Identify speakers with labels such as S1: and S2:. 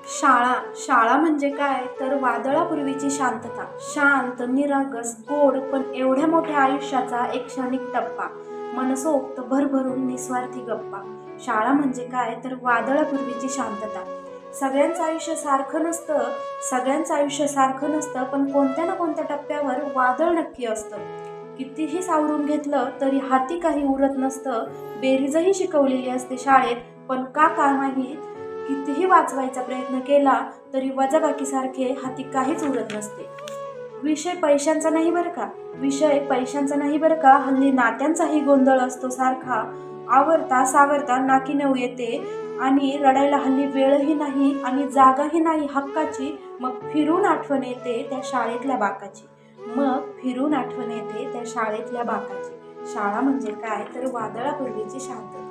S1: शाळा शाळा म्हणजे काय तर वादळापूर्वीची शांतता, शांत निरागस गोड पण एवढ्या मोठ्या आयुष्याचा एक क्षणिक टप्पा, मनसोक्त भरभरून निस्वार्थी गप्पा. शाळा म्हणजे काय तर वादळापूर्वीची शांतता. सगळ्यांचं आयुष्य सारखं नसतं, पण कोणत्या ना कोणत्या टप्प्यावर वादळ नक्की असतं. कितीही सावरून घेतलं तरी हाती काही उरत नसतं. बेरीजही शिकवलेली असते शाळेत, पण का माहीत कितीही वाचवायचा प्रयत्न केला तरी वजाबाकीसारखे हाती काहीच उरत नसते. विषय पैशांचा नाही बरं का, हल्ली नात्यांचाही गोंधळ असतो सारखा. आवरता सावरता नाकी नऊ येते आणि रडायला हल्ली वेळही नाही आणि जागाही नाही हक्काची. मग फिरून आठवण येते त्या शाळेतल्या बाकाची. शाळा म्हणजे काय तर वादळापूर्वीची शांतता.